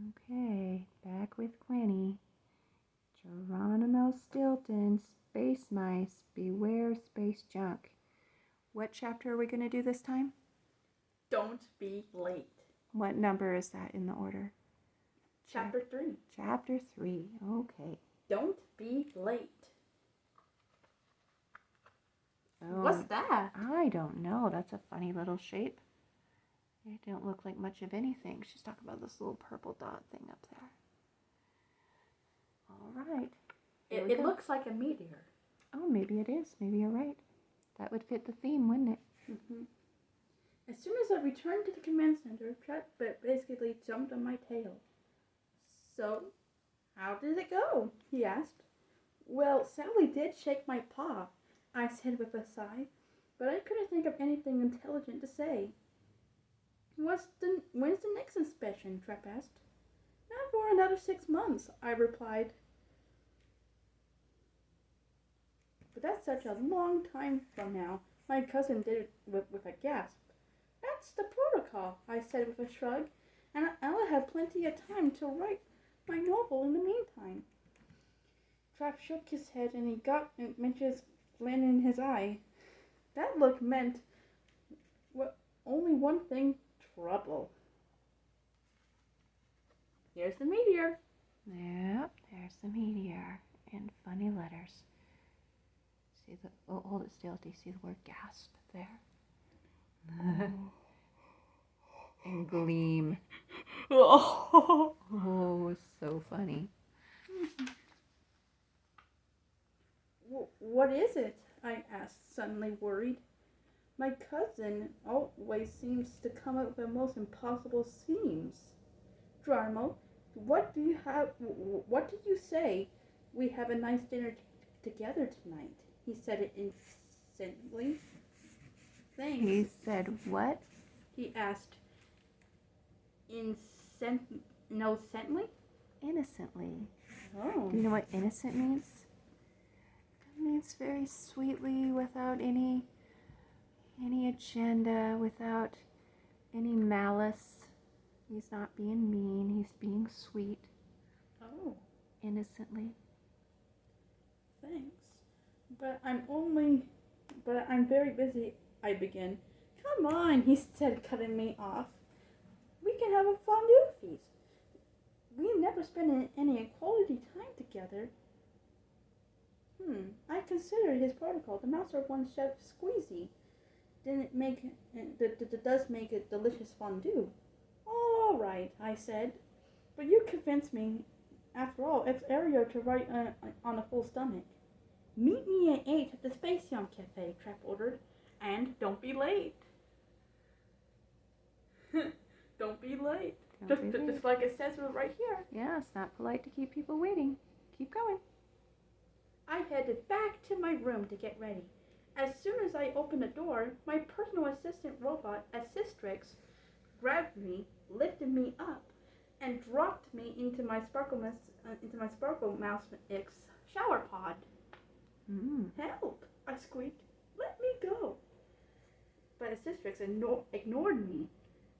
Okay, back with Quinny. Geronimo Stilton, SpaceMice, beware space junk. What chapter are we going to do this time? Don't be late. What number is that in the order? Chapter 3. Chapter 3, okay. Don't be late. Oh, What's that? I don't know. That's a funny little shape. It don't look like much of anything. She's talking about this little purple dot thing up there. All right. It looks like a meteor. Oh, maybe it is. Maybe you're right. That would fit the theme, wouldn't it? Mm-hmm. As soon as I returned to the command center, Trap basically jumped on my tail. So, how did it go? He asked. Well, Sally did shake my paw, I said with a sigh, but I couldn't think of anything intelligent to say. When's the next inspection? Trap asked. Not for another 6 months, I replied. But that's such a long time from now. My cousin did it with a gasp. That's the protocol, I said with a shrug, and I'll have plenty of time to write my novel in the meantime. Trap shook his head and he got Mitch's glint in his eye. That look meant only one thing, trouble. Here's the meteor. Yep, there's the meteor in funny letters. See the, oh, hold it still. Do you see the word gasp there? And gleam. Oh, so funny. What is it? I asked, suddenly worried. My cousin always seems to come up with the most impossible schemes. Geronimo, what do you say we have a nice dinner together tonight? He said it instantly. Thanks. He said what? He asked innocently. Innocently. Oh. Do you know what innocent means? It means very sweetly, without any agenda, without any malice. He's not being mean, he's being sweet. Oh. Innocently. Thanks. But I'm very busy, I began. Come on, he said, cutting me off. We can have a fondue feast. We never spend any quality time together. I considered his protocol. The master of one chef squeezy does make a delicious fondue. All right, I said. But you convinced me. After all, it's easier to write on a full stomach. Meet me at 8 at the Space Yum Cafe, Trap ordered. And don't be late. Don't be late. Just like it says right here. Yeah, it's not polite to keep people waiting. Keep going. I headed back to my room to get ready. As soon as I opened the door, my personal assistant robot, Assistrix, grabbed me, lifted me up, and dropped me into my Sparkle Mouse X shower pod. Help! I squeaked. Let me go. But Assistrix ignored me.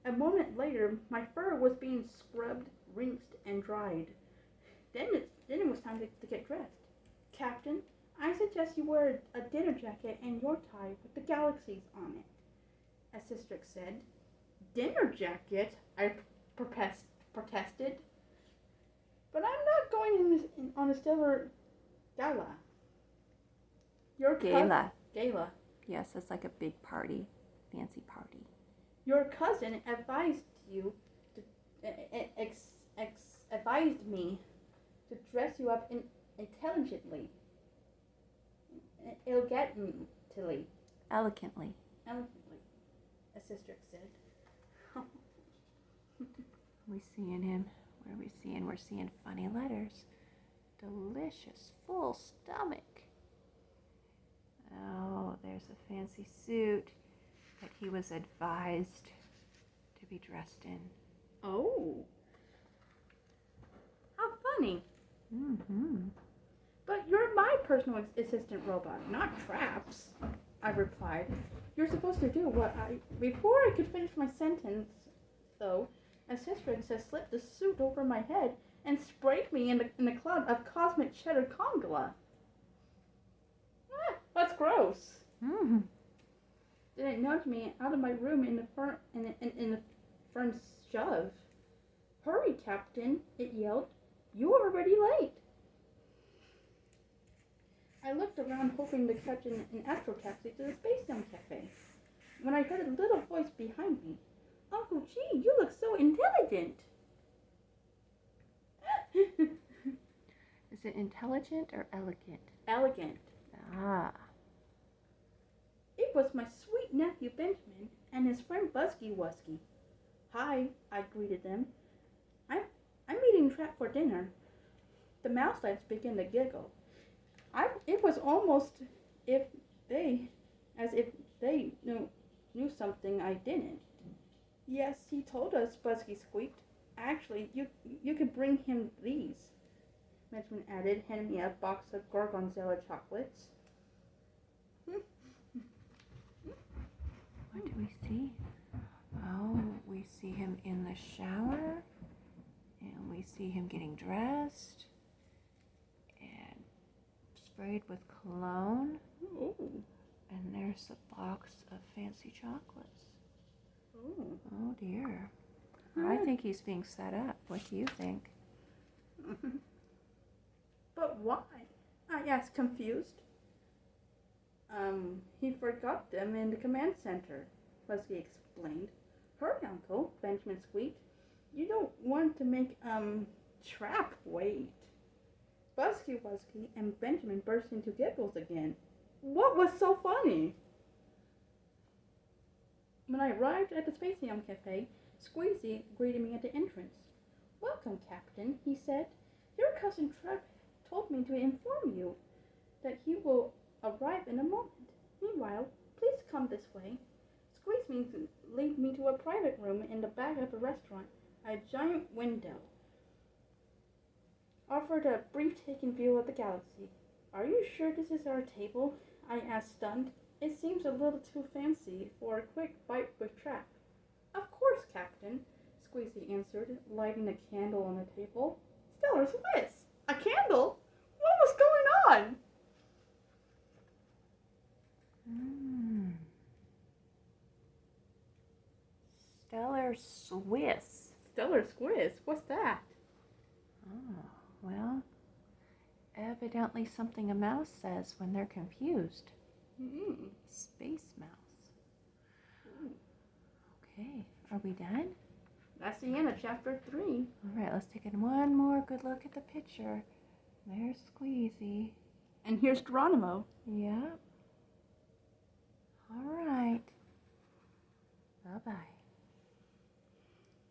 A moment later, my fur was being scrubbed, rinsed, and dried. Then it was time to get dressed. Captain, I suggest you wear a dinner jacket and your tie with the galaxies on it, Assistrix said. Dinner jacket? I protested. But I'm not going on a stellar gala. Gala. Gala. Yes, it's like a big party. Fancy party. Your cousin advised me to dress you up intelligently. Elegantly. Elegantly. Assistrix said. We seeing him. What are we seeing? We're seeing funny letters. Delicious, full stomach. Oh, there's a fancy suit that he was advised to be dressed in. Oh. How funny. But you're my personal assistant robot, not Trap's, I replied. You're supposed to do what Before I could finish my sentence, though, Sistrix has slipped the suit over my head and sprayed me in a cloud of cosmic cheddar congola. That's gross. Mm. Then it nudged me out of my room in the firm's shove. Hurry, Captain, it yelled. You're already late. I looked around hoping to catch an astro taxi to the SpaceMice cafe when I heard a little voice behind me. Uncle G, you look so intelligent. Is it intelligent or elegant? Elegant. Ah. It was my sweet nephew Benjamin and his friend Busky Wusky. Hi, I greeted them. I'm eating trap for dinner. The mouse lads began to giggle. It was almost as if they knew something I didn't. Yes, he told us, Busky squeaked. Actually, you could bring him these, Benjamin added, handing me a box of gorgonzola chocolates. What do we see? Oh, we see him in the shower, and we see him getting dressed, and sprayed with cologne. Ooh. And there's a box of fancy chocolates. Ooh. Oh dear. I think he's being set up. What do you think? But why? I asked, confused. He forgot them in the command center, Busky explained. Hurry, Uncle, Benjamin squeaked. You don't want to make, Trap wait. Busky Wusky and Benjamin burst into giggles again. What was so funny? When I arrived at the SpaceMice cafe, Squeezy greeted me at the entrance. Welcome, Captain, he said. Your cousin Trap told me to inform you that he will arrive in a moment. Meanwhile, please come this way. Squeeze lead me to a private room in the back of the restaurant. A giant window offered a breathtaking view of the galaxy. Are you sure this is our table? I asked, stunned. It seems a little too fancy for a quick bite with Trap. Of course, Captain, Squeezy answered, lighting a candle on the table. Stellar Swiss! A candle? What was going on? Stellar Swiss. Stellar Squiz? What's that? Oh, well, evidently something a mouse says when they're confused. Space mouse. Okay, are we done? That's the end of chapter 3. All right, let's take one more good look at the picture. There's Squeezy. And here's Geronimo. Yep. All right.